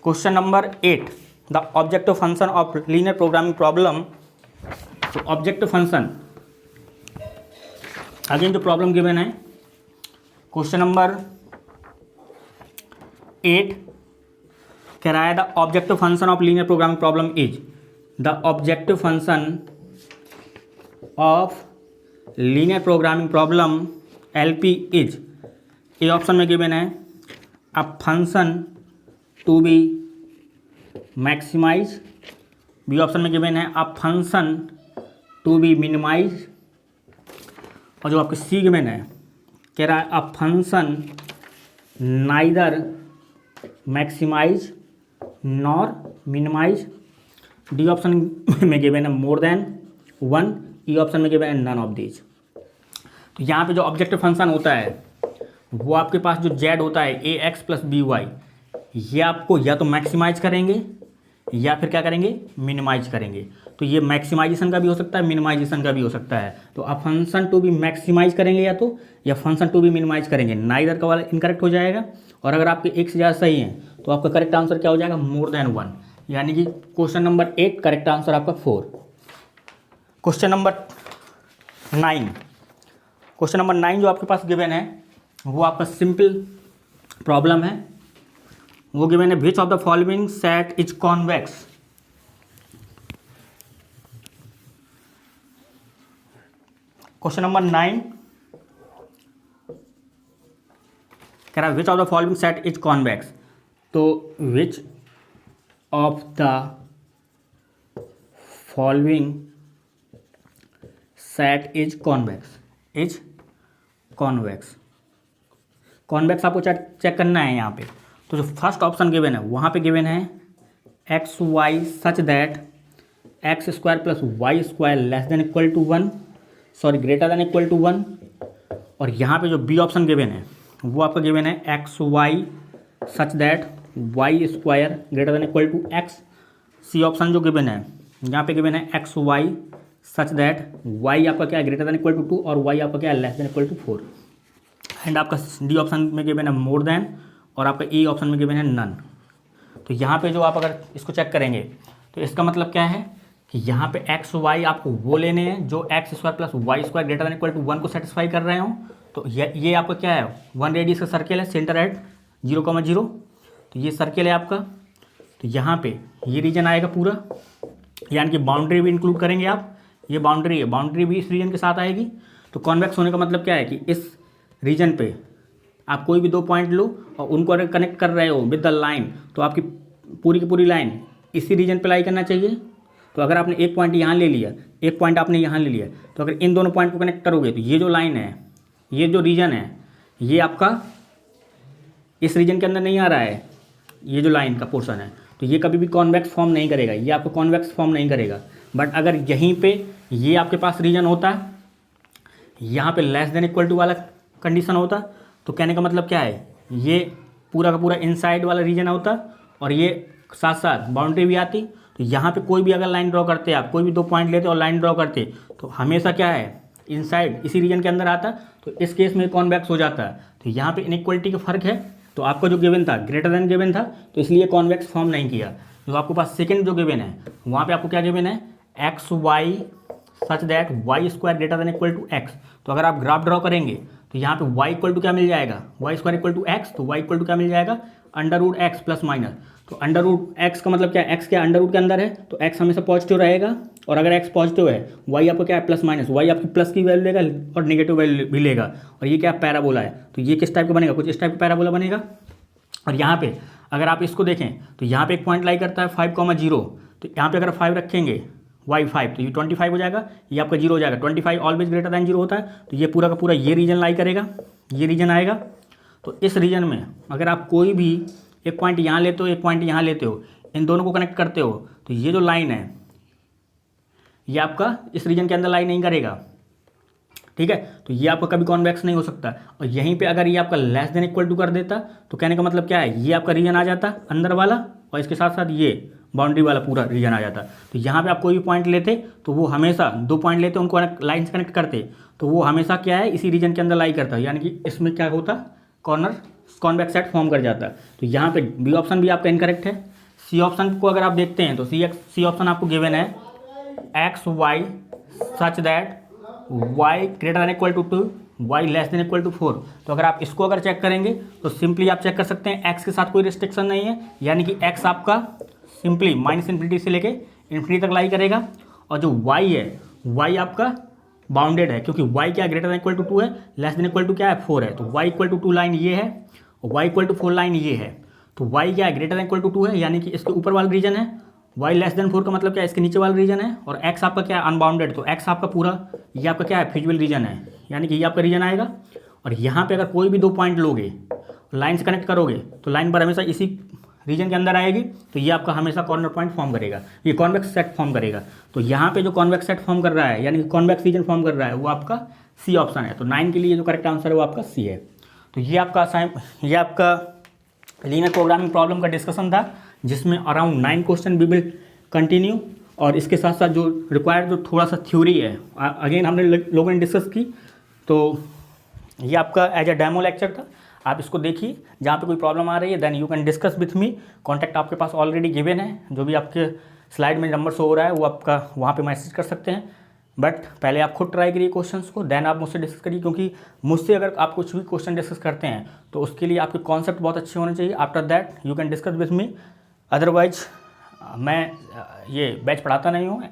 Question number 8, the objective function of linear programming problem. तो ऑब्जेक्टिव फंक्शन अगेन जो प्रॉब्लम गिवन है क्वेश्चन नंबर 8 कह रहा है the objective function of linear programming problem is, the objective function of linear programming problem LP is, A option में गिवन है a function to be maximize, B option में गिवन है a function to be minimize, और जो आपके सी गिवन है कह रहा है a function neither maximize nor minimize, D option में गिवन है मोर देन 1, ई ऑप्शन में गिवन है नन ऑफ दीज। तो यहाँ पे जो ऑब्जेक्टिव फंक्शन होता है वो आपके पास जो z होता है ax + by, ये आपको या तो मैक्सिमाइज करेंगे या फिर क्या करेंगे मिनिमाइज करेंगे। तो ये मैक्सिमाइजेशन का भी हो सकता है, मिनिमाइजेशन का भी हो सकता है। तो आप फंक्शन टू बी मैक्सिमाइज करेंगे या फंक्शन टू बी मिनिमाइज करेंगे, नाइदर का वाला इनकरेक्ट हो जाएगा। और अगर आपके एक से ज़्यादा सही हैं तो आपका करेक्ट आंसर क्या हो जाएगा मोर देन 1, यानी कि क्वेश्चन नंबर 8 करेक्ट आंसर आपका 4। क्वेश्चन नंबर 9, क्वेश्चन नंबर 9 जो आपके पास गिवन है वो आपका सिंपल प्रॉब्लम है। वो गिवन है which of the following set is convex. Question number 9 कह रहा है which of the following set is convex. तो which of the following set is convex, convex आपको चेक करना है यहाँ पे। तो जो फर्स्ट ऑप्शन गिवन है वहाँ पे गिवन है XY such that X square plus Y square less than equal to 1, sorry greater than equal to 1। और यहाँ पे जो बी ऑप्शन गिवन है वो आपका गिवन है X Y such that Y square greater than equal to X. C option जो गिवन है यहाँ पे गिवन है X Y such that Y आपका क्या है ग्रेटर देन इक्वल टू 2 और वाई आपका क्या है less than equal to 4। And आपका डी ऑप्शन में गिवन है मोर देन और आपका ई ऑप्शन में गिवन है नन। तो यहाँ पे जो आप अगर इसको चेक करेंगे तो इसका मतलब क्या है कि यहाँ पे एक्स वाई आपको वो लेने हैं जो X square plus Y square greater than equal to 1 को सेटिस्फाई कर रहे हो। तो ये आपका क्या है 1 रेडियस का सर्किल है, सेंटर एट 0,0। तो ये सर्किल है आपका। तो यहाँ पे ये रीजन आएगा पूरा, यानी कि बाउंड्री भी इंक्लूड करेंगे आप। ये बाउंड्री है, बाउंड्री भी इस रीजन के साथ आएगी। तो कॉन्वेक्स होने का मतलब क्या है कि इस रीजन पे आप कोई भी 2 पॉइंट लो और उनको अगर कनेक्ट कर रहे हो विद द लाइन तो आपकी पूरी की पूरी लाइन इसी रीजन पे लाई करना चाहिए। तो अगर आपने एक पॉइंट यहाँ ले लिया, एक पॉइंट आपने यहाँ ले लिया, तो अगर इन दोनों पॉइंट को कनेक्ट करोगे तो ये जो लाइन है, ये जो रीजन है, ये आपका इस रीजन के अंदर नहीं आ रहा है। ये जो लाइन का पोर्शन है तो ये कभी भी कॉन्वेक्स फॉर्म नहीं करेगा, ये आपको कॉन्वेक्स फॉर्म नहीं करेगा। बट अगर यहीं पे ये आपके पास रीजन होता, यहाँ पे लेस देन इक्वल टू वाला कंडीशन होता, तो कहने का मतलब क्या है, ये पूरा का पूरा इनसाइड वाला रीजन होता और ये साथ साथ बाउंड्री भी आती। तो यहाँ पे कोई भी अगर लाइन ड्रॉ करते, आप कोई भी 2 पॉइंट लेते और लाइन ड्रॉ करते तो हमेशा क्या है इनसाइड इसी रीजन के अंदर आता। तो इस केस में कॉन्वेक्स हो जाता है। तो यहाँ पे इनइक्वलिटी का फर्क है। तो आपका जो गिवन था ग्रेटर देन गिवन था तो इसलिए कॉन्वेक्स फॉर्म नहीं किया। जो आपके पास सेकंड जो गिवन है वहाँ पे आपको क्या गिवन है X Y such that Y square greater than equal to X. तो अगर आप ग्राफ ड्रॉ करेंगे तो यहाँ पे y इक्वल टू क्या मिल जाएगा, Y square equal to X. तो y इक्वल टू क्या मिल जाएगा under root X plus minus. तो अंडर रूट एक्स का मतलब क्या है, एक्स क्या अंडर रूट के अंदर है तो x हमेशा पॉजिटिव रहेगा। और अगर x पॉजिटिव है y आपको क्या है प्लस माइनस, y आपकी प्लस की वैल्यू लेगा और नेगेटिव वैल्यू भी लेगा। और ये क्या पैराबोला है, तो ये किस टाइप का बनेगा, कुछ इस टाइप का पैराबोला बनेगा। और यहाँ पे अगर आप इसको देखें तो यहाँ पे एक पॉइंट लाई करता है 5,0। तो यहाँ पे अगर 5 रखेंगे y5 तो ये 25 हो जाएगा, ये आपका 0 हो जाएगा। 25 ऑलवेज ग्रेटर दैन 0 होता है। तो ये पूरा का पूरा ये रीजन लाई करेगा, ये रीजन आएगा। तो इस रीजन में अगर आप कोई भी एक पॉइंट यहाँ लेते हो, एक पॉइंट यहाँ लेते हो, इन दोनों को कनेक्ट करते हो तो ये जो लाइन है ये आपका इस रीजन के अंदर लाई नहीं करेगा, ठीक है। तो ये आपका कभी कॉन्वेक्स नहीं हो सकता। और यहीं पे अगर ये आपका लेस देन इक्वल टू कर देता तो कहने का मतलब क्या है, ये आपका रीजन आ जाता अंदर वाला और इसके साथ साथ ये बाउंड्री वाला पूरा रीजन आ जाता। तो यहाँ पे आप कोई भी पॉइंट लेते तो वो हमेशा 2 पॉइंट लेते उनको लाइन से कनेक्ट करते तो वो हमेशा क्या है इसी रीजन के अंदर लाई करता है, यानी कि इसमें क्या होता कॉर्नर कॉन्वेक्स सेट फॉर्म कर जाता है। तो यहाँ पे बी ऑप्शन भी आपका इनकरेक्ट है। सी ऑप्शन को अगर आप देखते हैं तो सी ऑप्शन आपको गिवन है X Y such that Y greater than equal to 2 Y less than equal to 4। तो अगर आप इसको अगर चेक करेंगे तो सिंपली आप चेक कर सकते हैं एक्स के साथ कोई रिस्ट्रिक्शन नहीं है, यानी कि एक्स आपका सिंपली माइनस इन्फिनिटी से लेके इन्फिनिटी तक लाई करेगा। और जो वाई है वाई आपका बाउंडेड है, क्योंकि वाई क्या ग्रेटर देन इक्वल टू 2 है, लेस देन इक्वल टू क्या है 4 है। तो वाई इक्वल टू 2 लाइन ये है और वाई इक्वल टू 4 लाइन ये है। तो वाई क्या है ग्रेटर देन इक्वल टू 2 है, यानी कि इसके ऊपर वाला रीजन है। वाई लेस देन 4 का मतलब क्या है, इसके नीचे वाला रीजन है। और एक्स आपका क्या है अनबाउंडेड, तो एक्स आपका पूरा ये आपका क्या है फिजिबल रीजन है, यानी कि ये आपका रीजन आएगा। और यहाँ पे अगर कोई भी 2 पॉइंट लोगे लाइन से कनेक्ट करोगे तो लाइन पर हमेशा इसी रीजन के अंदर आएगी। तो ये आपका हमेशा कॉर्नर पॉइंट फॉर्म करेगा, ये कॉन्वेक्स सेट फॉर्म करेगा। तो यहाँ पे जो कॉन्वेक्स सेट फॉर्म कर रहा है यानी कि कॉन्वेक्स रीजन फॉर्म कर रहा है वो आपका सी ऑप्शन है। तो 9 के लिए जो करेक्ट आंसर है वो आपका सी है। तो ये आपका लीनियर प्रोग्रामिंग प्रॉब्लम का डिस्कशन था जिसमें around 9 question we will continue. और इसके साथ साथ जो रिक्वायर्ड जो थोड़ा सा थ्योरी है अगेन हमने लोगों ने डिस्कस की। तो ये आपका एज अ डेमो लेक्चर था, आप इसको देखिए। जहाँ पे कोई प्रॉब्लम आ रही है then you can discuss with me. Contact आपके पास ऑलरेडी गिवन है, जो भी आपके स्लाइड में नंबर शो हो रहा है वो आपका वहाँ पे मैसेज कर सकते हैं। बट पहले आप खुद ट्राई करिए क्वेश्चंस को, देन आप मुझसे डिस्कस करिए, क्योंकि मुझसे अगर आप कुछ भी क्वेश्चन डिस्कस करते हैं तो उसके लिए आपके कॉन्सेप्ट बहुत अच्छे होने चाहिए। After that you can discuss with me. Otherwise मैं ये बैच पढ़ाता नहीं हूँ,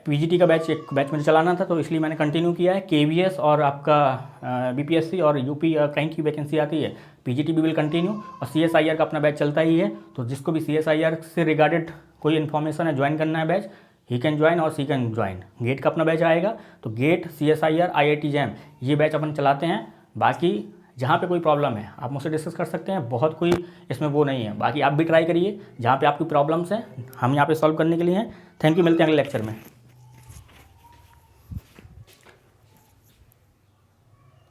पीजीटी का बैच एक बैच मुझे चलाना था तो इसलिए मैंने कंटिन्यू किया है। केवीएस और आपका बीपीएससी और यूपी कहीं की वैकेंसी आती है, पीजीटी भी विल कंटिन्यू। और सीएसआईआर का अपना बैच चलता ही है। तो जिसको भी सीएसआईआर से रिगार्डेड कोई इन्फॉर्मेशन है ज्वाइन करना है बैच, ही कैन ज्वाइन और सी कैन ज्वाइन। गेट का अपना बैच आएगा, तो गेट, सीएसआईआर, आईआईटी जैम ये बैच अपन चलाते हैं। बाकी जहाँ पे कोई प्रॉब्लम है आप मुझसे डिस्कस कर सकते हैं, बहुत कोई इसमें वो नहीं है। बाकी आप भी ट्राई करिए, जहाँ पे आपकी प्रॉब्लम्स हैं हम यहाँ पे सॉल्व करने के लिए हैं। थैंक यू, मिलते हैं अगले लेक्चर में।